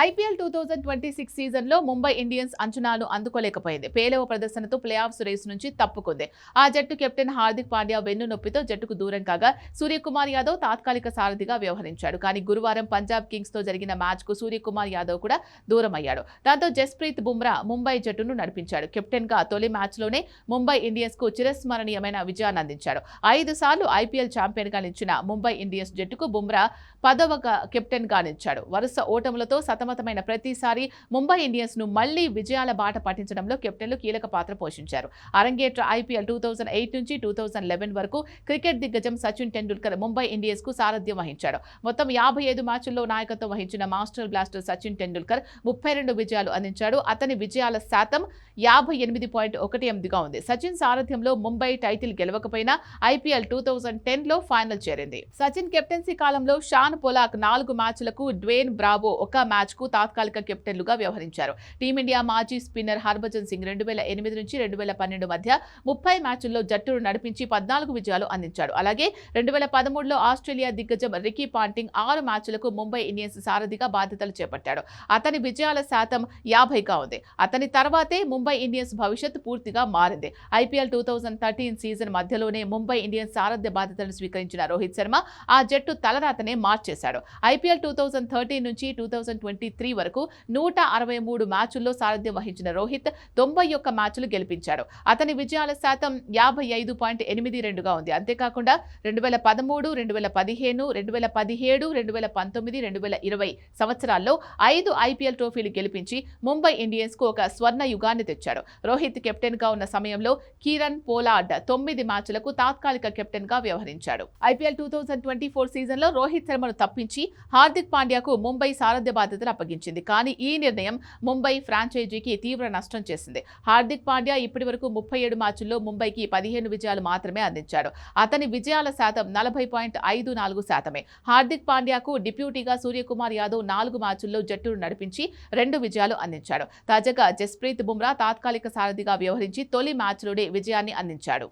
IPL 2026 సీజన్లో Mumbai Indians అంచనాలు అందుకోలేకపోయింది. పేలవ ప్రదర్శనతో ప్లే ఆఫ్స్ రేసు నుంచి తప్పుకుంది. ఆ జట్టు కెప్టెన్ హార్దిక్ పాండ్యా వెన్ను నొప్పితో జట్టుకు దూరం కాగా సూర్యకుమార్ యాదవ్ తాత్కాలిక సారథిగా వ్యవహరించాడు. కానీ గురువారం పంజాబ్ కింగ్స్ తో జరిగిన మ్యాచ్ కు సూర్యకుమార్ యాదవ్ కూడా దూరం అయ్యాడు. దాంతో జస్ప్రీత్ బుమ్రా ముంబై జట్టును నడిపించాడు. కెప్టెన్ గా తొలి మ్యాచ్ లోనే ముంబై ఇండియన్స్ కు చిరస్మరణీయమైన విజయాన్ని అందించాడు. 5 సార్లు ఐపీఎల్ ఛాంపియన్ గా నిలిచిన ముంబై ఇండియన్స్ జట్టుకు బుమ్రా 10వ కెప్టెన్ గా నిలిచాడు. వరుస ఓటములతో సతమతమైన ప్రతిసారి ముంబై ఇండియన్స్ ను మళ్లీ విజయాల బాట పట్టించడంలో కెప్టెన్లు కీలక పాత్ర పోషించారు. అరంగేట్ర ఐపీఎల్ 2008 నుంచి 2011 వరకు క్రికెట్ దిగ్గజం సచిన్ టెండూల్కర్ ముంబై ఇండియన్స్ కు సారథ్యం వహించాడు. మొత్తం 55 మ్యాచ్ల్లో నాయకత్వం వహించిన మాస్టర్ బ్లాస్టర్ సచిన్ టెండూల్కర్ 32 విజయాలు అందించాడు. అతని విజయాల శాతం 58.18గా ఉంది. సచిన్ సారథ్యంలో ముంబై టైటిల్ గెలవకపోయినా ఐపీఎల్ 2010లో ఫైనల్ చేరింది. సచిన్ కెప్టెన్సీ కాలంలో షాన్ పొలాక్ 4 మ్యాచ్లకు, డ్వేన్ బ్రావో 1 మ్యాచ్ కు తాత్కాలిక కెప్టెన్లుగా వ్యవహరించారు. టీమిండియా మాజీ స్పిన్నర్ హర్భజన్ సింగ్ 2008 నుంచి 2012 మధ్య 30 మ్యాచ్ల్లో జట్టును నడిపించి 14 విజయాలు అందించాడు. అలాగే 2013లో ఆస్ట్రేలియా దిగ్గజం రికీ పాంటింగ్ 6 మ్యాచ్లకు ముంబై ఇండియన్స్ సారథిగా బాధ్యతలు చేపట్టాడు. అతని విజయాల శాతం 50గా ఉంది. అతని తర్వాతే ముంబై ఇండియన్స్ భవిష్యత్తు పూర్తిగా మారింది. ఐపీఎల్ 2013 సీజన్ మధ్యలోనే ముంబై ఇండియన్స్ సారథ్య బాధ్యతలను స్వీకరించిన రోహిత్ శర్మ ఆ జట్టు తలరాతనే మార్చేశాడు. ఐపీఎల్ 2013 నుంచి 2023 వరకు 163 మ్యాచ్ల్లో సారథ్యం వహించిన రోహిత్ 91 మ్యాచ్లు గెలిపించాడు. అతని విజయాల శాతం 55.82గా ఉంది. అంతేకాకుండా 2013, 2015, 2017, 2019, 2020 సంవత్సరాల్లో 5 ఐపీఎల్ ట్రోఫీలు గెలిపించి ముంబై ఇండియన్స్ కు ఒక స్వర్ణ యుగాన్ని తెచ్చాడు. రోహిత్ కెప్టెన్ గా ఉన్న సమయంలో కిరణ్ పోలార్డ్ 9 మ్యాచ్లకు తాత్కాలిక కెప్టెన్ గా వ్యవహరించాడు. ఐపీఎల్ 2024 సీజన్లో రోహిత్ శర్మను తప్పించి హార్దిక్ పాండ్యాకు ముంబై సారథ్య బాధ్యతలు అప్పగించింది. కానీ ఈ నిర్ణయం ముంబై ఫ్రాంచైజీకి తీవ్ర నష్టం చేసింది. హార్దిక్ పాండ్యా ఇప్పటివరకు 37 మ్యాచ్ల్లో ముంబైకి 15 విజయాలు మాత్రమే అందించాడు. అతని విజయాల శాతం 40.54%. హార్దిక్ పాండ్యాకు డిప్యూటీగా సూర్యకుమార్ యాదవ్ 4 మ్యాచ్ల్లో జట్టును నడిపించి 2 విజయాలు అందించాడు. తాజాగా జస్ప్రీత్ బుమ్రా తాత్కాలిక సారథిగా వ్యవహరించి తొలి మ్యాచ్లోనే విజయాన్ని అందించాడు.